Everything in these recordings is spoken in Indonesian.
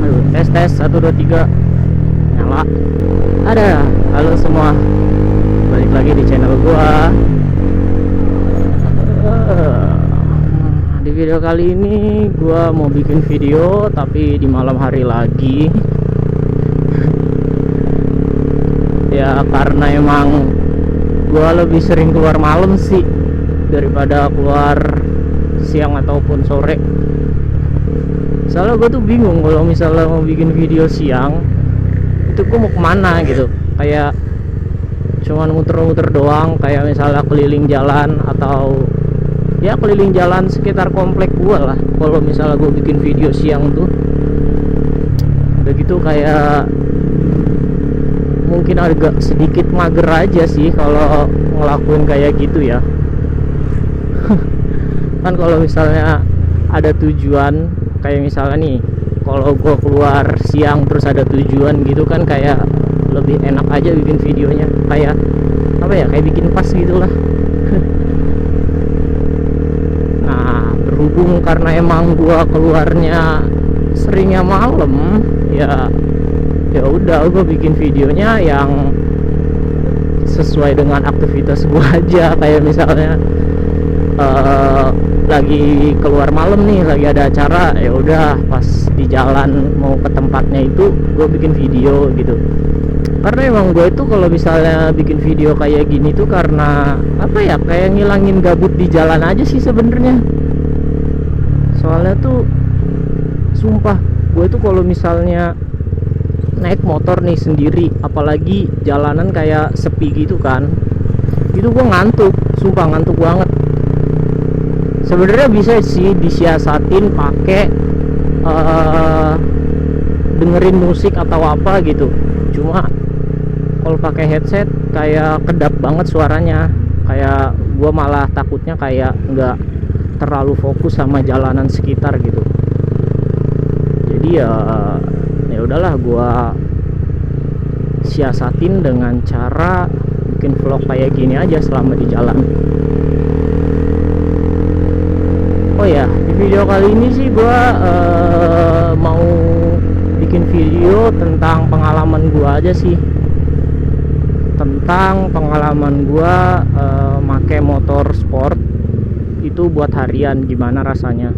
Aduh, tes 1 2 3 nyala. Ada, halo semua, balik lagi di channel gua. Di video kali ini gua mau bikin video tapi di malam hari lagi. Ya karena emang gua lebih sering keluar malam sih daripada keluar siang ataupun sore. Soalnya gue tuh bingung kalau misalnya mau bikin video siang itu gue mau kemana gitu, kayak cuman muter-muter doang, kayak misalnya keliling jalan atau ya keliling jalan sekitar komplek gue lah. Kalau misalnya gue bikin video siang tuh udah gitu kayak mungkin agak sedikit mager aja sih kalau ngelakuin kayak gitu ya. Kan kalau misalnya ada tujuan, kayak misalnya nih kalau gue keluar siang terus ada tujuan gitu kan, kayak lebih enak aja bikin videonya, kayak apa ya, kayak bikin pas gitulah. Nah berhubung karena emang gue keluarnya seringnya malam, ya udah gue bikin videonya yang sesuai dengan aktivitas gue aja. Kayak misalnya lagi keluar malam nih, lagi ada acara, ya udah pas di jalan mau ke tempatnya itu gue bikin video gitu. Karena emang gue itu kalau misalnya bikin video kayak gini tuh karena apa ya, kayak ngilangin gabut di jalan aja sih sebenarnya. Soalnya tuh sumpah gue tuh kalau misalnya naik motor nih sendiri, apalagi jalanan kayak sepi gitu kan, itu gue ngantuk, sumpah ngantuk banget. Sebenarnya bisa sih disiasatin pakai dengerin musik atau apa gitu, cuma kalau pakai headset kayak kedap banget suaranya, kayak gua malah takutnya kayak nggak terlalu fokus sama jalanan sekitar gitu. Jadi ya udahlah, gua siasatin dengan cara bikin vlog kayak gini aja selama di jalan. Oh ya, di video kali ini sih gue mau bikin video tentang pengalaman gue aja sih, tentang pengalaman gue make motor sport itu buat harian, gimana rasanya.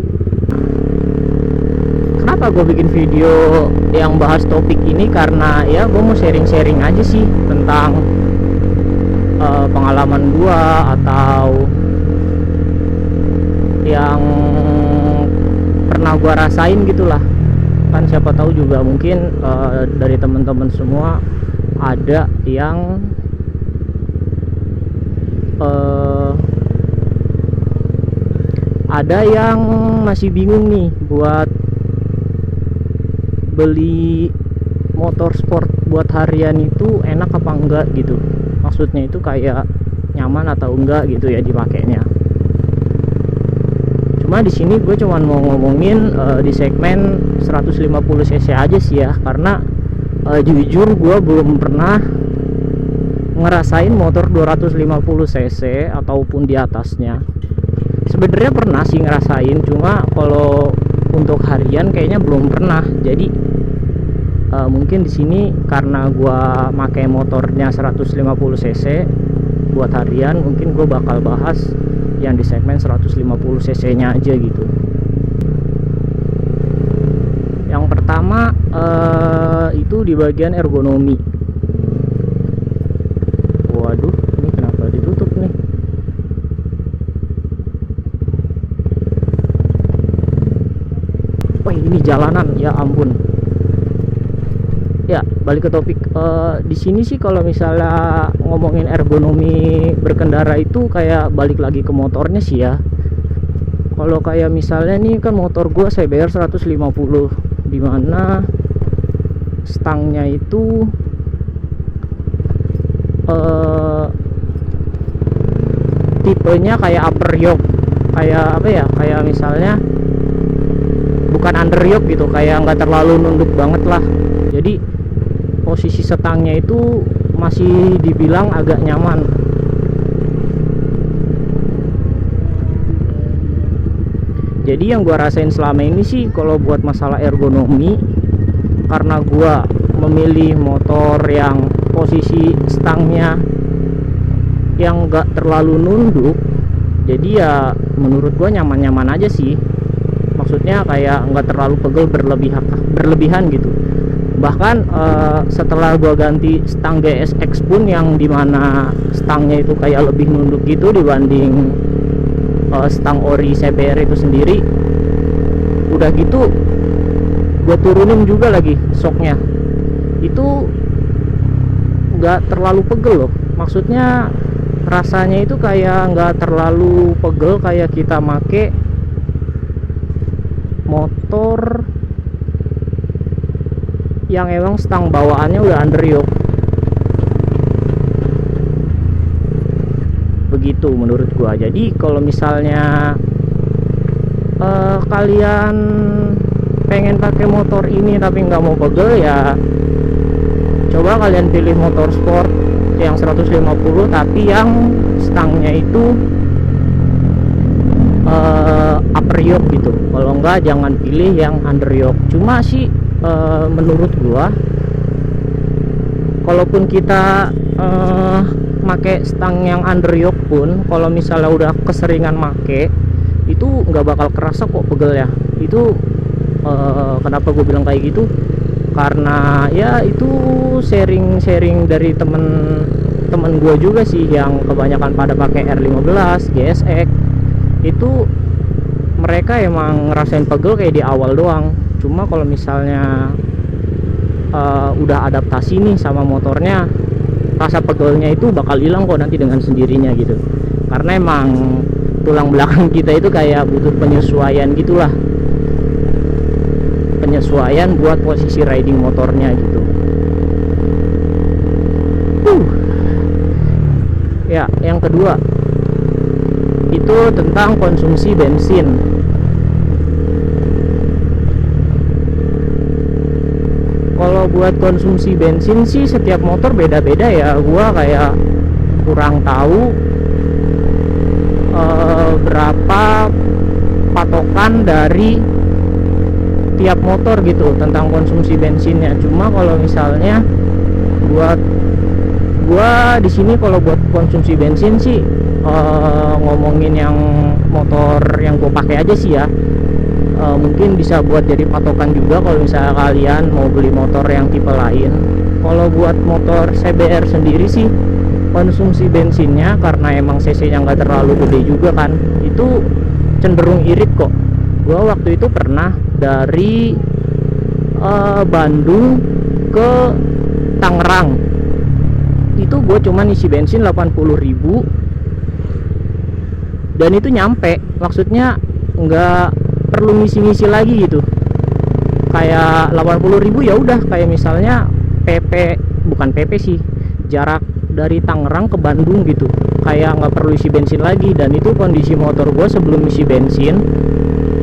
Kenapa gue bikin video yang bahas topik ini, karena ya gue mau sharing-sharing aja sih tentang pengalaman gue atau yang pernah gua rasain gitulah. Kan siapa tahu juga mungkin dari teman-teman semua ada yang masih bingung nih buat beli motor sport buat harian itu enak apa enggak gitu. Maksudnya itu kayak nyaman atau enggak gitu ya dipakainya. Cuma di sini gue cuman mau ngomongin di segmen 150 cc aja sih ya, karena jujur gue belum pernah ngerasain motor 250 cc ataupun di atasnya. Sebenarnya pernah sih ngerasain, cuma kalau untuk harian kayaknya belum pernah. Jadi mungkin di sini karena gue pakai motornya 150 cc buat harian, mungkin gue bakal bahas yang di segmen 150 cc nya aja gitu. Yang pertama itu di bagian ergonomi. Waduh, ini kenapa ditutup nih? Wah, ini jalanan, ya ampun. Ya, balik ke topik. Di sini sih kalau misalnya ngomongin ergonomi berkendara itu kayak balik lagi ke motornya sih ya. Kalau kayak misalnya nih kan motor gua saya bayar 150, dimana stangnya itu tipenya kayak upper yoke, kayak apa ya, kayak misalnya bukan under yoke gitu, kayak nggak terlalu nunduk banget lah. Jadi posisi setangnya itu masih dibilang agak nyaman. Jadi yang gua rasain selama ini sih kalau buat masalah ergonomi karena gua memilih motor yang posisi stangnya yang enggak terlalu nunduk, jadi ya menurut gua nyaman-nyaman aja sih. Maksudnya kayak nggak terlalu pegel berlebihan gitu. Bahkan setelah gua ganti stang GSX pun yang dimana stangnya itu kayak lebih nunduk gitu dibanding stang ori CBR itu sendiri, udah gitu gua turunin juga lagi shocknya, itu nggak terlalu pegel loh. Maksudnya rasanya itu kayak nggak terlalu pegel kayak kita make motor yang emang stang bawaannya udah underyoke. Begitu menurut gua. Jadi kalau misalnya kalian pengen pakai motor ini tapi nggak mau pegel, ya coba kalian pilih motor sport yang 150 tapi yang stangnya itu upper yoke gitu. Kalau enggak jangan pilih yang under yoke. Cuma sih menurut gua kalaupun kita make stang yang under yoke pun, kalau misalnya udah keseringan make itu nggak bakal kerasa kok pegel ya. Itu kenapa gue bilang kayak gitu, karena ya itu sharing dari temen gue juga sih yang kebanyakan pada pakai R15 GSX. Itu mereka emang ngerasain pegel kayak di awal doang. Cuma kalau misalnya udah adaptasi nih sama motornya, rasa pegelnya itu bakal hilang kok nanti dengan sendirinya gitu. Karena emang tulang belakang kita itu kayak butuh penyesuaian gitulah, penyesuaian buat posisi riding motornya gitu. Ya, yang kedua itu tentang konsumsi bensin. Kalau buat konsumsi bensin sih setiap motor beda-beda ya. Gua kayak kurang tahu berapa patokan dari tiap motor gitu tentang konsumsi bensinnya. Cuma kalau misalnya buat gua di sini kalau buat konsumsi bensin sih ngomongin yang motor yang gue pakai aja sih ya, mungkin bisa buat jadi patokan juga kalau misalnya kalian mau beli motor yang tipe lain. Kalau buat motor CBR sendiri sih konsumsi bensinnya, karena emang cc nya nggak terlalu gede juga kan, itu cenderung irit kok. Gue waktu itu pernah dari Bandung ke Tangerang, itu gue cuman isi bensin 80.000 dan itu nyampe. Maksudnya nggak perlu ngisi-ngisi lagi gitu. Kayak 80.000 ya udah, kayak misalnya bukan PP sih, jarak dari Tangerang ke Bandung gitu, kayak nggak perlu isi bensin lagi. Dan itu kondisi motor gue sebelum isi bensin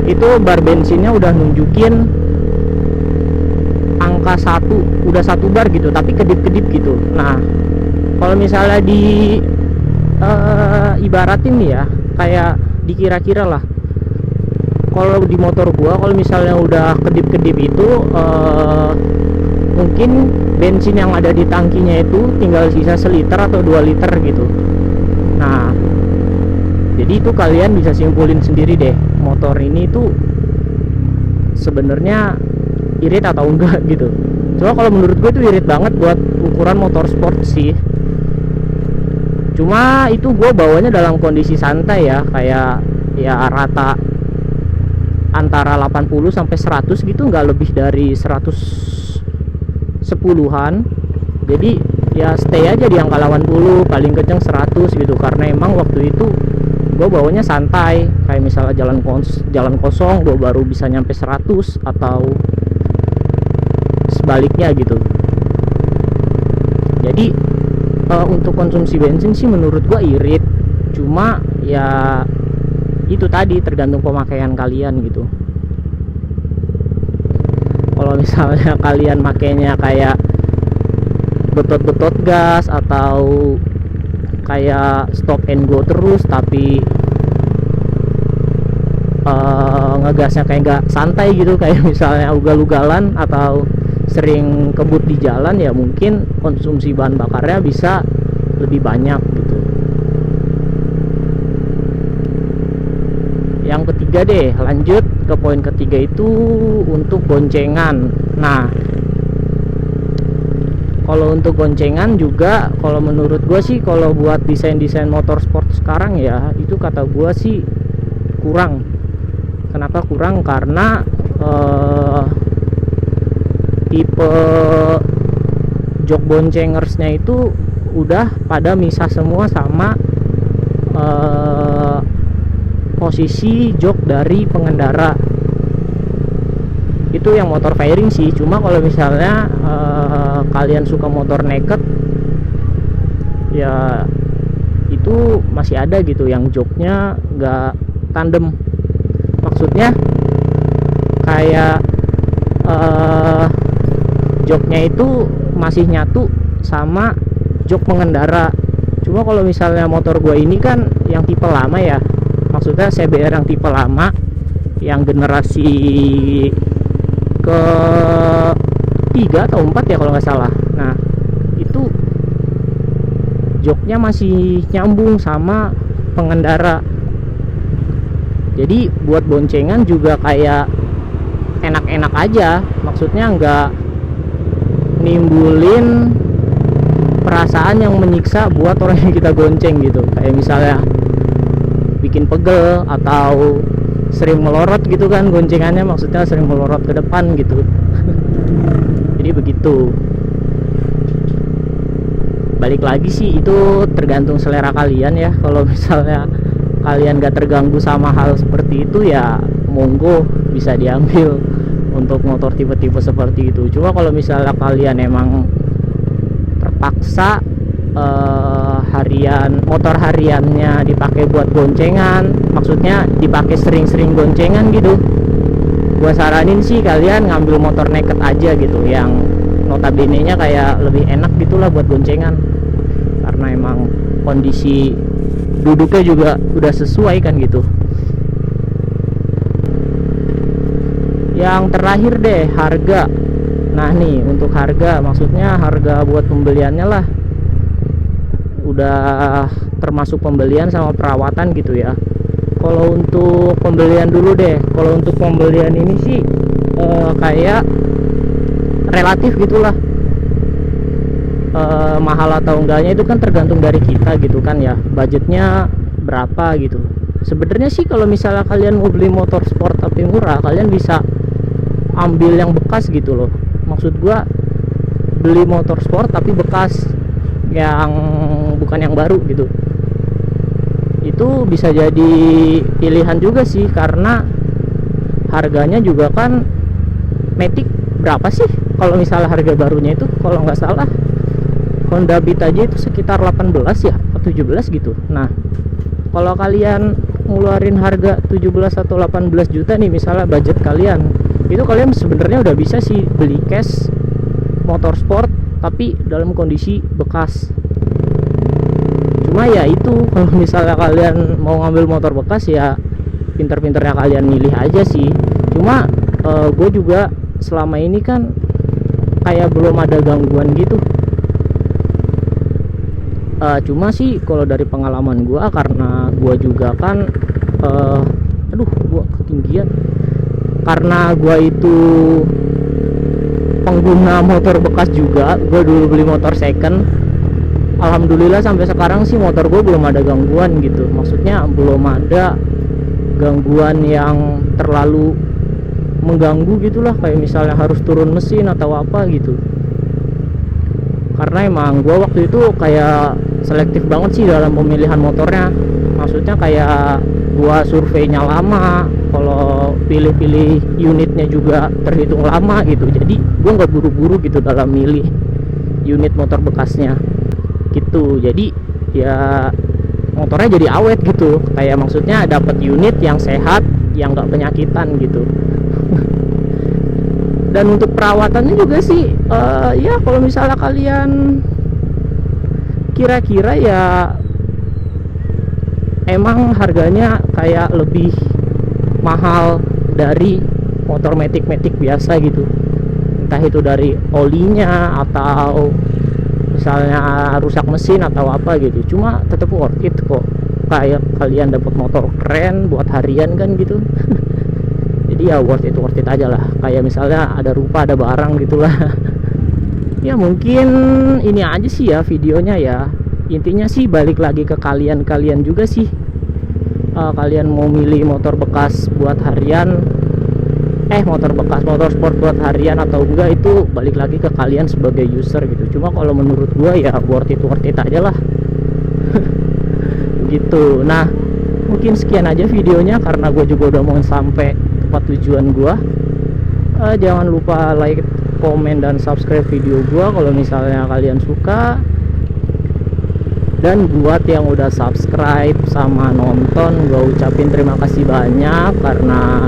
itu bar bensinnya udah nunjukin angka 1, udah 1 bar gitu, tapi kedip-kedip gitu. Nah kalau misalnya di ibaratin nih ya, kayak dikira-kira lah, kalau di motor gua kalau misalnya udah kedip-kedip itu mungkin bensin yang ada di tangkinya itu tinggal sisa 1 liter atau 2 liter gitu. Nah jadi itu kalian bisa simpulin sendiri deh, motor ini tuh sebenarnya irit atau enggak gitu. Cuma kalau menurut gue itu irit banget buat ukuran motor sport sih. Cuma itu gue bawanya dalam kondisi santai ya, kayak ya rata antara 80 sampai 100 gitu, nggak lebih dari 110-an. Jadi ya stay aja di angka 80, paling kenceng 100 gitu, karena emang waktu itu gue bawanya santai. Kayak misalnya jalan kosong gue baru bisa nyampe 100 atau sebaliknya gitu. Jadi untuk konsumsi bensin sih menurut gua irit. Cuma ya itu tadi tergantung pemakaian kalian gitu. Kalau misalnya kalian makainya kayak betot-betot gas atau kayak stop and go terus tapi ngegasnya kayak nggak santai gitu, kayak misalnya ugal-ugalan atau sering kebut di jalan, ya mungkin konsumsi bahan bakarnya bisa lebih banyak gitu. Yang ketiga deh, lanjut ke poin ketiga itu untuk boncengan. Nah, kalau untuk goncengan juga, kalau menurut gue sih, kalau buat desain-desain motorsport sekarang ya, itu kata gue sih kurang. Kenapa kurang? Karena tipe jok boncengersnya itu udah pada misah semua sama posisi jok dari pengendara. Itu yang motor fairing sih. Cuma kalau misalnya kalian suka motor naked, ya itu masih ada gitu yang joknya nggak tandem. Maksudnya kayak joknya itu masih nyatu sama jok pengendara. Cuma kalau misalnya motor gue ini kan yang tipe lama ya, maksudnya CBR yang tipe lama, yang generasi ke 3 atau 4 ya kalau nggak salah. Nah, itu joknya masih nyambung sama pengendara. Jadi buat boncengan juga kayak enak-enak aja. Maksudnya nggak nimbulin perasaan yang menyiksa buat orang yang kita gonceng gitu. Kayak misalnya bikin pegel atau sering melorot gitu kan goncengannya, maksudnya sering melorot ke depan gitu. Jadi begitu. Balik lagi sih, itu tergantung selera kalian ya. Kalau misalnya kalian gak terganggu sama hal seperti itu, ya monggo bisa diambil untuk motor tipe-tipe seperti itu. Cuma kalau misalnya kalian emang terpaksa motor hariannya dipakai buat goncengan, maksudnya dipakai sering-sering goncengan gitu, gua saranin sih kalian ngambil motor naked aja gitu, yang notabene nya kayak lebih enak gitulah buat goncengan, karena emang kondisi duduknya juga udah sesuai kan gitu. Yang terakhir deh, harga. Nah nih, untuk harga, maksudnya harga buat pembeliannya lah, udah termasuk pembelian sama perawatan gitu ya. Kalau untuk pembelian dulu deh, kalau untuk pembelian ini sih kayak relatif gitulah, mahal atau enggaknya itu kan tergantung dari kita gitu kan ya, budgetnya berapa gitu. Sebenarnya sih kalau misalnya kalian mau beli motor sport tapi murah, kalian bisa ambil yang bekas gitu loh. Maksud gua beli motor sport tapi bekas, yang bukan yang baru gitu. Itu bisa jadi pilihan juga sih, karena harganya juga kan. Matic berapa sih kalau misalnya harga barunya itu, kalau nggak salah Honda Beat aja itu sekitar 18 ya atau 17 gitu. Nah, kalau kalian ngeluarin harga 17 atau 18 juta nih misalnya budget kalian, itu kalian sebenarnya udah bisa sih beli cash motor sport tapi dalam kondisi bekas. Cuma ya itu, kalau misalnya kalian mau ngambil motor bekas ya pinter-pinternya kalian milih aja sih. Cuma gue juga selama ini kan kayak belum ada gangguan gitu. Cuma sih kalau dari pengalaman gue, karena gue juga kan gue ketinggian, karena gue itu pengguna motor bekas juga. Gue dulu beli motor second, alhamdulillah sampai sekarang sih motor gue belum ada gangguan gitu. Maksudnya belum ada gangguan yang terlalu mengganggu gitulah, kayak misalnya harus turun mesin atau apa gitu. Karena emang gue waktu itu kayak selektif banget sih dalam pemilihan motornya. Maksudnya kayak gue surveinya lama, kalau pilih-pilih unitnya juga terhitung lama gitu. Jadi gue nggak buru-buru gitu dalam milih unit motor bekasnya gitu. Jadi ya motornya jadi awet gitu, kayak maksudnya dapat unit yang sehat, yang nggak penyakitan gitu. Dan untuk perawatannya juga sih ya kalau misalnya kalian kira-kira ya emang harganya kayak lebih mahal dari motor matic biasa gitu. entah itu dari olinya atau misalnya rusak mesin atau apa gitu, cuma tetap worth it kok. Kayak kalian dapat motor keren buat harian kan gitu. Jadi ya worth it aja lah. Kayak misalnya ada rupa ada barang gitulah. Ya mungkin ini aja sih ya videonya ya. Intinya sih balik lagi ke kalian juga sih. Kalian mau milih motor bekas buat harian, motor bekas, motor sport buat harian atau enggak, itu balik lagi ke kalian sebagai user gitu. Cuma kalau menurut gua ya worth it aja lah. Gitu. Nah mungkin sekian aja videonya, karena gue juga udah mau sampai tempat tujuan gua. Jangan lupa like, komen, dan subscribe video gua kalau misalnya kalian suka. Dan buat yang udah subscribe sama nonton, gue ucapin terima kasih banyak karena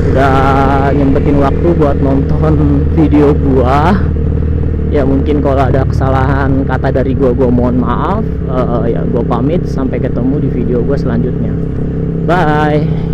udah nyempetin waktu buat nonton video gua. Ya mungkin kalau ada kesalahan kata dari gua mohon maaf. Ya gua pamit, sampai ketemu di video gua selanjutnya. Bye.